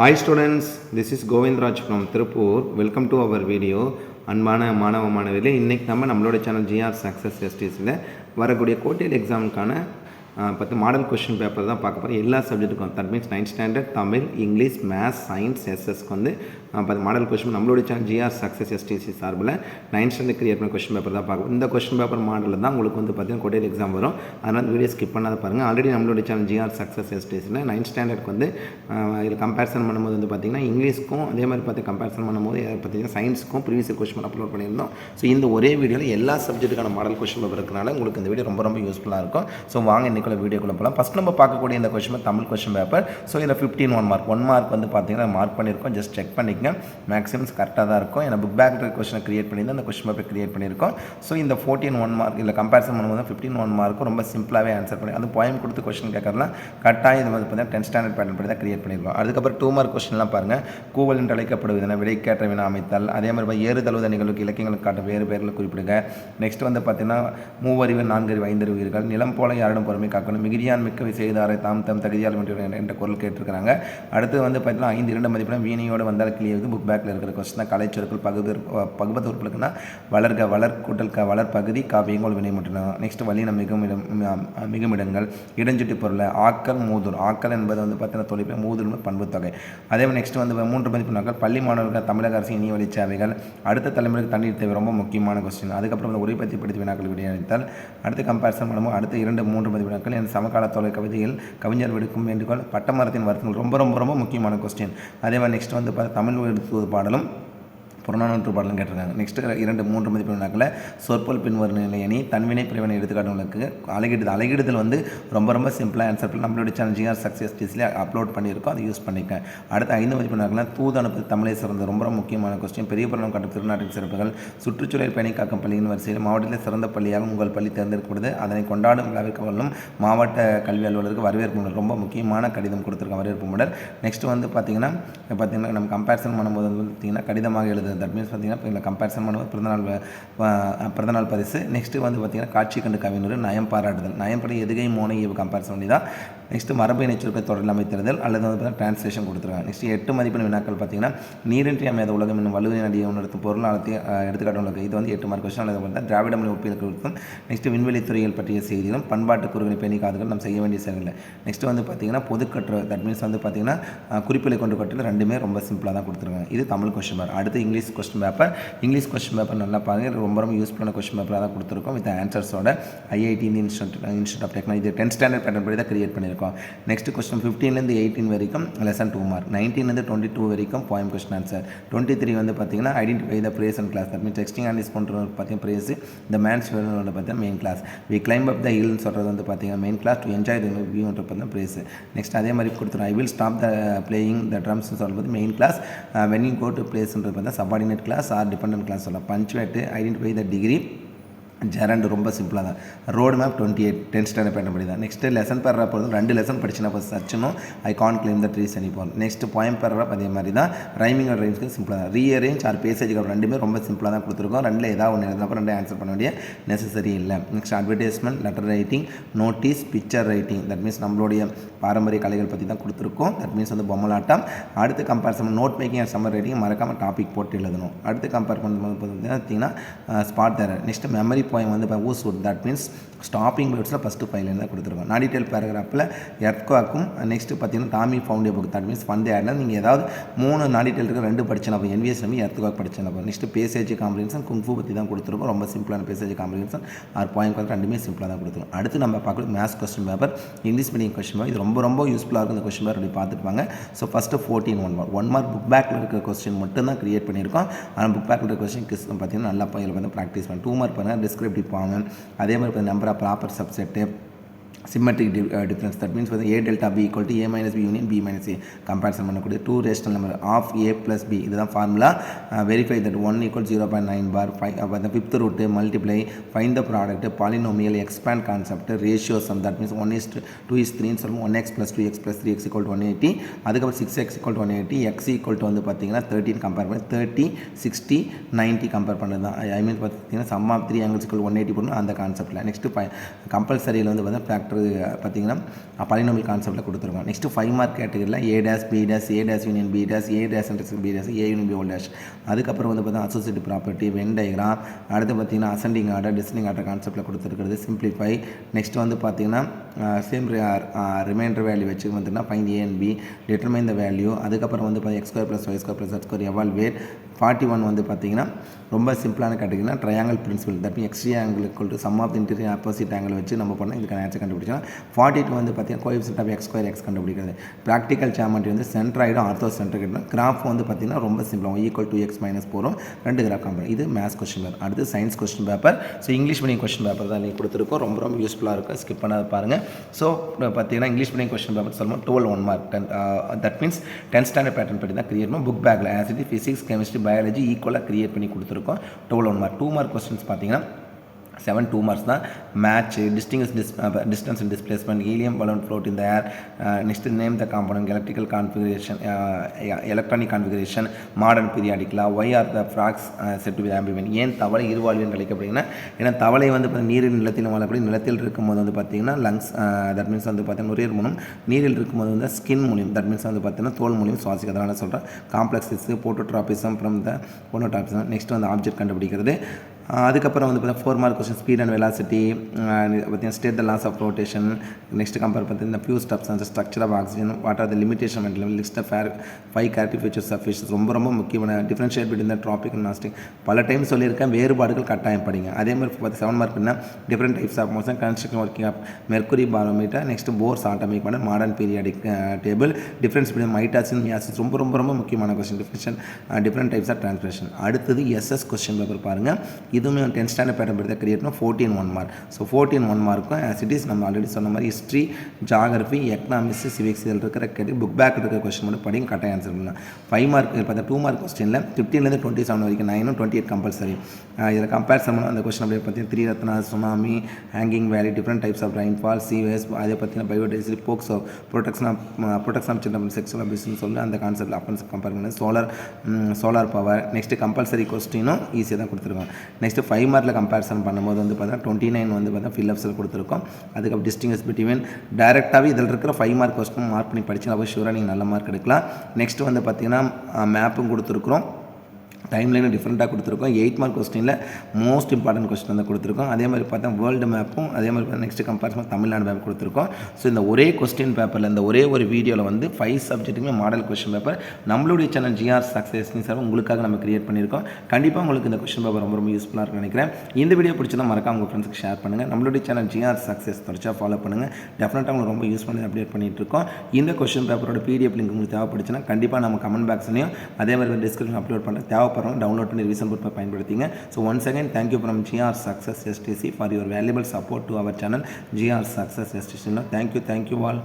Hi students, this is Govindraj from Tirupur. Welcome to our video. அன்பான மாணவ மாணவர்களே, இன்றைக்கி நம்மளோட சேனல் ஜிஆர் சக்ஸஸ் எஸ்டிஸில் வரக்கூடிய கோட்டேட் எக்ஸாமுக்கான 10 மாடல் கொஷின் பேப்பர் தான் பார்க்க போகிறோம். எல்லா சப்ஜெக்ட்டுக்கும், that means 9th standard Tamil, English, maths, science, எஸ்எஸ்க்கு வந்து 10 மாடல் கொஷின் நம்மளோட சேனல் ஜிஆர் சக்ஸஸ் எஸ்டிசி சார்பில் 9th ஸ்டாண்டர்ட் கிரியேட் பண்ண கொஷின் பேப்பர் தான் பார்க்கணும். இந்த கொஷின் பேப்பர் மாடலில் தான் உங்களுக்கு வந்து பார்த்தீங்கன்னா கோட்டேட் எக்ஸாம் வரும். அதனால் வீடியோ ஸ்கிப் பண்ணாத பாருங்கள். ஆல்ரெடி நம்மளோட சேனல் ஜிஆர் சக்ஸஸ் எஸ்டிஸில் 9th ஸ்டாண்டர்டுக்கு வந்து இதில் கம்பேரிசன் பண்ணும்போது வந்து பார்த்திங்கன்னா இங்கிலீஷ்க்கும் அதே மாதிரி பார்த்து கம்பேரிசன் பண்ணும்போது பார்த்திங்கன்னா சயின்ஸுக்கும் ப்ரீவியஸ் கொஷின் அப்லோட் பண்ணியிருந்தோம். ஸோ இந்த ஒரே வீடியோவில் எல்லா சப்ஜெக்ட்டுக்கான மாடல் கொஷின் பேப்பர் இருக்கிறனால உங்களுக்கு இந்த வீடியோ ரொம்ப யூஸ்ஃபுல்லாக இருக்கும். ஸோ வாங்க இன்றைக்குள்ள வீடியோக்குள்ள போகலாம். ஃபஸ்ட் நம்ம பார்க்கக்கூடிய இந்த question Tamil question paper. So இதில் 15 1 மார்க் வந்து பார்த்தீங்கன்னா மார்க் பண்ணியிருக்கோம். ஜஸ்ட் செக் பண்ணிக்கங்க, மேக்ஸிமம்ஸ் கரெக்டாக தான் இருக்கும். ஏன்னா புக் பேக் கொஷினை கிரியேட் பண்ணி தான் அந்த கொஷின் பேப்பர் கிரியேட் பண்ணியிருக்கோம். ஸோ இந்த 14 1 மார்க் இல்லை கம்பேரிசன் பண்ணும்போது 15 1 மார்க்கும் ரொம்ப சிம்பிளாகவே ஆன்சர் பண்ணி அந்த பாயிண்ட் கொடுத்து கொஷின் கேட்கறதுலாம் கரெக்டாக இது வந்து பார்த்தீங்கன்னா 10th ஸ்டாண்டர்ட் பேட்டர்ன் படி தான் கிரியேட் பண்ணியிருக்கோம். அதுக்கப்புறம் 2 மார்க் கொஸ்டின்லாம் பாருங்கள். கூவல் என்று அழைக்கப்படுவதுனா விடைக்கேற்ற வினா அமைத்தல், அதே மாதிரி ஏறுதழுவத நிகழ்வுக்கு இலக்கியங்களுக்கு காட்ட வேறு பேரில் குறிப்பிடுங்க. நெக்ஸ்ட் வந்து பார்த்தீங்கன்னா மூவறிவு 4 5 உயிர்கள், நிலம் போல யாரிடம் பொறுமை காக்கணும், மிகுதியான் மிக்க செய்தாரை தாம் தம் தகுதியால் என்ற குரல் கேட்டிருக்கிறாங்க. அடுத்து வந்து பார்த்தீங்கன்னா 5 2 மதிப்பெண் வீணையோடு வந்தால் கிளியது புக் பேக்கில் இருக்கிற கொஸ்டின் தான். கலைச்சொற்கள் பகுபத உறுப்புகளுக்குன்னா வளர்க வளர் கூட்டல் வளர் பகுதி காவியங்கள் வினை மட்டும். நெக்ஸ்ட் வலின மிகுமிடங்கள், இடஞ்சுட்டி பொருள், ஆக்கல் மூதூர், ஆக்கல் என்பது வந்து பார்த்தீங்கன்னா தொழில் மூதூர் பண்பு தொகை. அதே மாதிரி நெக்ஸ்ட் வந்து 3 மதிப்பு நாட்கள் பள்ளி மாணவர்கள் தமிழக அரசு இனிய வழி சேவைகள், அடுத்த தலைமுறைக்கு தண்ணீர் தேவை ரொம்ப முக்கியமான கொஸ்டின். அதுக்கப்புறம் வந்து உரைப்பத்தி படித்து வினாக்கள் விடையளித்தால், அடுத்து கம்பேரிசன் பண்ணும்போது அடுத்த 2 3 மதிப்பு நாட்கள் என் சமகால தொலை கவிதையில் கவிஞர் விடுக்கும் வேண்டுகோள், பட்டமரத்தின் வருத்தங்கள் ரொம்ப முக்கியமான கொஸ்டின். அதே மாதிரி நெக்ஸ்ட் வந்து தமிழ் எழுத்து பாடலும் புறநானூற்று பாடலும் கேட்டிருக்காங்க. நெக்ஸ்ட் 2 3 மதிப்பெண்களில் சொற்பொல் பின்வரும் நிலையணி தன்வினை பிரிவினை எடுத்துக்காட்டுகளுக்கு அழகிடுதல் வந்து ரொம்ப சிம்பிளாக ஆன்சர் பண்ணி நம்மளோட சேனல் ஜிஆர் சக்ஸஸ் டிஸ்ல அப்லோட் பண்ணியிருக்கோம். அதை யூஸ் பண்ணிக்க. அடுத்த 5 மதிப்பெண்களில் தூது அனுப்பது தமிழை சிறந்த ரொம்ப முக்கியமான கொஸ்டின். பெரிய புராணம் காட்டும் திருநாட்டின் சிறப்புகள், சுற்றுச்சூழல் பேணி காக்கும் பள்ளியின் வரிசையில் மாவட்டத்தில் சிறந்த பள்ளியாக உங்கள் பள்ளி தேர்ந்தெடுக்கப்படுது, அதனை கொண்டாடும் விழாவிற்கு வரும் மாவட்ட கல்வி அலுவலருக்கு வரவேற்பு மடல் ரொம்ப முக்கியமான கடிதம் கொடுத்துருக்காங்க, வரவேற்பு மடல். நெக்ஸ்ட் வந்து பார்த்தீங்கன்னா நம்ம கம்பேரிசன் பண்ணும்போது வந்து பார்த்திங்கன்னா கடிதமாக எழுதுது. தட் மீன்ஸ் பார்த்திங்கன்னா இல்லை கம்பேரிசன் பண்ணும்போது பிறந்தநாள் பரிசு. நெக்ஸ்ட்டு வந்து பார்த்திங்கன்னா காட்சி கண்டு கவிஞர் நயம் பாராட்டுதல், நயம்படி எதுகை மோனை கம்பேரிசன் பண்ணி தான். நெக்ஸ்ட்டு மரபு இணைச்சொற்கை தொடரில் அமைத்திருதல் அல்லது வந்து பார்த்தீங்கன்னா டிரான்ஸ்லேஷன் கொடுத்துருக்காங்க. நெக்ஸ்ட் 8 மதிப்பெண் வினாக்கள் பார்த்திங்கன்னா நீரின்றி அமையாத உலகம் என்னும் வலுவை நடிகை உணர்த்தும் பொருளாளத்தை எடுத்துக்காட்டு. இது வந்து 8 மார்க் கொஸ்டின். அல்லது பார்த்தா திராவிட மொழி ஒப்பியல் கொடுத்தும். நெக்ஸ்ட் விண்வெளி துறைகள் பற்றிய செய்திகளும் பண்பாட்டு கூறுகளை பேணி காதுகள் நம்ம செய்ய வேண்டிய செயல்கள். நெக்ஸ்ட் வந்து பார்த்திங்கன்னா பொதுக்கற்று, தட் மீன்ஸ் வந்து பார்த்திங்கன்னா குறிப்பிலை கொண்டு கட்டுறது ரெண்டுமே ரொம்ப சிம்பிளாக தான் கொடுத்துருக்காங்க. இது தமிழ் கொஸ்டின் பேப்பர். அடுத்து English question paper. English question paper நல்லா பாருங்கள், ரொம்ப யூஸ்ஃபுல்லான கொஸ்டின் பேப்பராக தான் கொடுத்துருக்கோம். வித் ஆன்சர்ஸோட IIT இன்ஸ்டியூட் ஆஃப் டெக்னாலஜி இது 10th ஸ்டாண்டர்ட் பேட்டர்ன் படி தான் கிரியேட் பண்ணியிருக்கோம். நெக்ஸ்ட் கொஸ்டின் 15 18 வரைக்கும் லெசன் 2 மார்க், 19 22 வரைக்கும் போயம் கொஸ்டின் ஆன்சர், 23 வந்து பார்த்தீங்கன்னா identify the phrase and clause, that means texting and discount பார்த்தீங்கன்னா பிரேஸ் இந்த மேன்ஸ் வேர்ல்டு பார்த்தீங்கன்னா main clause, we climb up the ஹில்னு சொல்கிறது வந்து பார்த்தீங்கன்னா main clause, to enjoy the வியூன்ற பார்த்தீங்கன்னா பிரேஸ். நெக்ஸ்ட் அதே மாதிரி கொடுத்துரும் I will stop the playing the drums சொல்கிறது main clause, when you go to பிளேஸ்ன்றது பார்த்தா subordinate clause or dependent clause சொல்லலாம். Punctuate identify the degree gerund ரொம்ப சிம்பிளாக தான். Road map 28 10th standard pattern படி தான். நெக்ஸ்ட்டு லெசன் பேராகிராஃப் போகிறது 2 லெசன் படிச்சுனா ஃபஸ்ட் சச்சுனும் I can climb the trees அனிப்போம். நெக்ஸ்ட் போயம் பேராகிராஃப் அதே மாதிரி தான். ரைமிங் அண்ட் ரைம்ஸ்க்கு சிம்பிளாக தான். ரீஅரேஞ்ச் ஆர் பேசேஜ் ரெண்டுமே ரொம்ப சிம்பிளாக தான் கொடுத்துருக்கோம். 2ல் ஏதாவது ஒன்று எழுதினப்போ 2 ஆன்சர் பண்ண வேண்டிய நெசசரி இல்லை. Next advertisement, letter writing, notice, picture writing, that means நம்மளுடைய பாரம்பரிய கலைகள் பற்றி தான் கொடுத்துருக்கோம். தட் மீன்ஸ் வந்து பொம்மலாட்டம். அடுத்து comparison note making and summary writing மறக்காமல் டாபிக் போட்டு எழுதணும். அடுத்து கம்பேர் பண்ணும்போது பார்த்தீங்கன்னா spot there. Next memory poem வந்து ஊஸ், தட் மீன்ஸ் ஸ்டாப்பிங் வேர்ட்ஸில் ஃபஸ்ட்டு 5 தான் கொடுத்துருக்கோம். நாடிடெயில் பேராகிராஃபில் எர்த்குவாக்கும் நெக்ஸ்ட் பார்த்தீங்கன்னா Tommy found book, that means ஃபண்ட் ஆட்னா நீங்கள் ஏதாவது 3 நாடிடெயில் இருக்க 2 படிச்சேன் அப்போ NVS நம்பி எர்த்குவாக் படிச்சேன் அப்போ. நெக்ஸ்ட் பேசேஜ் காம்ப்ரிஹென்ஷன் குங்ஃபு பற்றி தான் கொடுத்துருக்கோம். ரொம்ப சிம்பிளான பேசேஜ் காம்ப்ரிஹென்ஷன் ஆர் பாயிண்ட் பார்த்து ரெண்டுமே சிம்பிளாக தான் கொடுத்துருக்கோம். அடுத்து நம்ம பார்க்குறது maths question paper, English medium question paper. இது ரொம்ப யூஸ்ஃபுல்லாக இருக்கும். இந்த கொஸ்டின் பேப்பர் அப்படி பார்த்துருப்பாங்க. ஸோ ஃபஸ்ட்டு 14 1 மார்க் புக் பேக்கில் இருக்கிற கொஸ்டின் மட்டும் தான் கிரியேட் பண்ணியிருக்கோம். ஆனால் புக் பேக்கில் இருக்கிற கொஸ்டின் பார்த்தீங்கன்னா நல்லா இதில் வந்து ப்ராக்டிஸ் பண்ணி 2 மார்க் பாருங்கள். டிஸ்கிரிப்டிவ் ஃபார்ம், அதே மாதிரி number of proper subset, symmetric difference, that means வந்து A delta B equal to A minus B union B minus A comparison பண்ணக்கூடிய 2 rational number of A plus B இதுதான் formula. Verify that 1 equal 0.9 bar, the fifth root, multiply, find the product, polynomial, expand concept, ratio sum, that means 1 is to 2 is 3 சொல்லும் 1x plus 2x plus 3x equal to 180. அதுக்கப்புறம் 6x equal to 180, x equal to வந்து பார்த்தீங்கன்னா 13 compare பண்ணி 30 60 90 compare பண்ணுறது தான். ஐ மீன் பார்த்தீங்கன்னா some of 3 angles equal 180 பண்ணணும் அந்த கான்செப்டில். நெக்ஸ்ட்டு கம்பல்சரியில் வந்து பார்த்தீங்கன்னா ஃபேக்டர் கேரக்டர் பார்த்திங்கன்னா பாலினாமியல் கான்செப்ட்டில் கொடுத்துருக்கோம். நெக்ஸ்ட்டு 5 மார்க் கேட்டகரியில் A dash B dash A dash union B dash A dash intersection B dash A union B whole dash. அதுக்கப்புறம் வந்து பார்த்தீங்கன்னா அசோசியேட்டிவ் ப்ராப்பர்ட்டி, வென் டயக்ராம், அடுத்து பார்த்திங்கன்னா அசெண்டிங் ஆர்டர், டிசெண்டிங் ஆர்டர் கான்செப்ட்டில் கொடுத்துருக்கிறது, simplify. Next வந்து பார்த்திங்கன்னா same reminder value வச்சு வந்துன்னா find A and B, determine the value. அதுக்கப்புறம் வந்து பார்த்தீங்கன்னா x² + y² + z² எவால்வேட். 41 வந்து பார்த்திங்கன்னா ரொம்ப சிம்பிளான கேட்டகரினா triangle principle, that mean exterior angle equal to sum of interior opposite angle வச்சு நம்ம பண்ணால் இதுக்கான ஆன்சர் கண்டுபிடிச்சோம். 42 வந்து பார்த்தீங்கன்னா கோஎஃபிஷியன்ட் ஆஃப் x² x கண்டுபிடிக்கிறது. ப்ராக்டிக்கல் ஜியோமெட்ரி வந்து சென்ட்ராய்டும் ஆர்த்தோ சென்ட்ரிக். கிராஃப் வந்து பார்த்தீங்கன்னா ரொம்ப சிம்பிளாக y = x - 4 2 கிராஃப் காம்பவுண்ட். இது மேத்ஸ் கொஸ்டின் பேப்பர். அடுத்து science question paper. So English medium question paper தான் நீங்கள் கொடுத்துருக்கோம். ரொம்ப ரொம்ப யூஸ்ஃபுல்லாக இருக்கும், ஸ்கிப் பண்ணாத பாருங்கள். ஸோ பார்த்தீங்கன்னா இங்கிலீஷ் மீடியம் கொஸ்டின் பேப்பர் சொல்லுவோம் 12 1 mark. That means 10th standard pattern படி தான் கிரியேட் பண்ணும். புக் பேக்கில் ஆசிட், ஃபிசிக்ஸ், கெமிஸ்ட்ரி, பயாலஜி ஈக்குவலாக கிரியேட் பண்ணி கொடுத்துருக்கோம். 12 1 மார்க். 2 மார்க் கொஸ்டின்ஸ் பார்த்தீங்கன்னா 7 2 மார்க்ஸ் தான். மேட்ச், distance and displacement, helium balloon float in the air, next name the component, electrical configuration, electronic configuration, modern periodic law, why are the frogs said to be amphibian. ஏன் தவளை இருவாழ்வின் அழைக்கப்படுங்கன்னா, ஏன்னா தவளை வந்து நீரில் நிலத்தில் வாழக்கூடிய, நிலத்தில் இருக்கும்போது வந்து பார்த்திங்கன்னா லங்ஸ், தட் மீன்ஸ் வந்து பார்த்தீங்கன்னா நுரையீரல் மூலம், நீரில் இருக்கும்போது வந்து ஸ்கின் மூலியம், தட் மீன்ஸ் வந்து பார்த்தீங்கன்னா தோல் மூலியம் சுவாசிக்க. அதனால் சொல்கிறேன் காம்ப்ளெக்ஸஸ், போட்டோட்ராபிசம் ஃப்ரம் த போனோட்ராபிசம். நெக்ஸ்ட் வந்து ஆப்ஜெக்ட் கண்டுபிடிக்கிறது. அதுக்கப்புறம் வந்து பார்த்தீங்கன்னா 4 mark question speed and velocity, பார்த்தீங்கன்னா state the laws of rotation. Next compare பார்த்தீங்கன்னா few steps and structure of oxygen, what are the limitation and level, list of 5 character features of fish. ரொம்ப ரொம்ப முக்கியமான differentiate between the tropic and nastic. பல time சொல்லியிருக்கேன், வேறுபாடுகள் கட்டாயம் படிங்க. அதே மாதிரி 7 மார்க்னா different types of motion, construction working of mercury barometer, next force atomic பண்ண, modern periodic table, difference between mitosis and meiosis. ரொம்ப ரொம்ப ரொம்ப முக்கியமான question. Different types of transpiration. அடுத்தது எஸ்எஸ் கொஸ்டின் பேப்பர் பாருங்கள். இதுவுமே 10th ஸ்டாண்டர்ட் பேட்டர்ன் படி தான் கிரியேட் பண்ணோம். 14 1 மார்க். ஸோ 14 1 மார்க்கும் ஆஸ் இட் இஸ் நம்ம ஆல்ரெடி சொன்ன மாதிரி ஹிஸ்ட்ரி, ஜாகிரஃபி, எக்கனாமிக்ஸ், சிவிக்ஸ் இதில் இருக்கிற கேட்டு புக் பேக் இருக்கிற கொஸ்டின் மட்டும் படிங்க, கரெக்டாக ஆன்சர் பண்ணலாம். 5 மார்க் பார்த்தா 2 மார்க் கொஸ்டினில் 15லேருந்து 27 வரைக்கும் 9 28 கம்பல்சரி. இதில் கம்பேரிசன் பண்ணால் அந்த கொஸ்டின் அப்படியே பார்த்தீங்கன்னா 3 ரத்னா, tsunami, hanging valley, different types of rainfall, seaways, அதே பார்த்தீங்கன்னா biodiversity, POCSO, protection of children, sexual அபியூஸ்னு சொல்லி அந்த கான்செப்ட் அப்பன்ஸ் கம்பேர் பண்ணி சோலார் பவர். நெக்ஸ்ட் கம்பல்சரி கொஸ்டினும் ஈஸியாக தான் கொடுத்துருக்கோம். நெக்ஸ்ட் 5 மார்க்கில் கம்பேரிசன் பண்ணும்போது வந்து பார்த்தீங்கன்னா 29 வந்து பார்த்தீங்கன்னா ஃபில்லப்ஸில் கொடுத்துருக்கோம். அதுக்கப்புறம் டிஸ்டிங்ஸ் பிட்வீன் டைரெக்டாகவே இதில் இருக்கிற 5 மார்க் கொஸ்டின் மார்க் பண்ணி படிச்சு அப்போ ஷூராக நீங்கள் நல்ல மார்க் எடுக்கலாம். நெக்ஸ்ட் வந்து பார்த்தீங்கன்னா மேப்பும் கொடுத்துருக்குறோம், டைம் லைனும் டிஃப்ரெண்ட்டாக கொடுத்துருக்கோம். 8 மார்க் கொஸ்டினில் மோஸ்ட் இம்பார்ட்டன்ட் கொஸ்டின் வந்து கொடுத்துருக்கோம். அதே மாதிரி பார்த்தா வேர்ல்டு மேப்பும், அதே மாதிரி நெக்ஸ்ட் கம்பேரிசன் தமிழ்நாடு மேப் கொடுத்துருக்கோம். ஸோ இந்த ஒரே கொஸ்டின் பேப்பரில், இந்த ஒரே ஒரு வீடியோவில் வந்து 5 சப்ஜெக்ட்டுமே மாடல் கொஸ்டின் பேப்பர் நம்மளுடைய சேனல் ஜிஆர் சக்ஸஸ் சார் உங்களுக்காக நம்ம கிரியேட் பண்ணியிருக்கோம். கண்டிப்பாக உங்களுக்கு இந்த கொஸ்டின் பேப்பர் ரொம்ப ரொம்ப யூஸ்ஃபுல்லாக இருக்குன்னு நினைக்கிறேன். இந்த வீடியோ பிடிச்சதான் மறக்காம உங்கள் ஃப்ரெண்ட்ஸ்க்கு ஷேர் பண்ணுங்கள். நம்மளுடைய சேனல் ஜிஆர் சக்ஸஸ் தொடர்ச்சியாக ஃபாலோ பண்ணுங்கள். டெஃபினட்டாக உங்களுக்கு ரொம்ப யூஸ் பண்ணி அப்டேட் பண்ணிட்டு இருக்கோம். இந்த கொஸ்டின் பேப்பரோட பிடிஎஃப் லிங்க் உங்களுக்கு தேவைப்படுச்சுன்னா கண்டிப்பாக நம்ம கமெண்ட் பாக்ஸ்லையும் அதே மாதிரி டிஸ்கிரிப்ஷன் அப்லோட் பண்ணுறேன். தேவைப்படுறவங்க டவுன்லோட் பண்ணி பயன்படுத்திங்க. So once again, thank you from GR Success STC for your valuable support to our channel GR Success STC. Thank you all.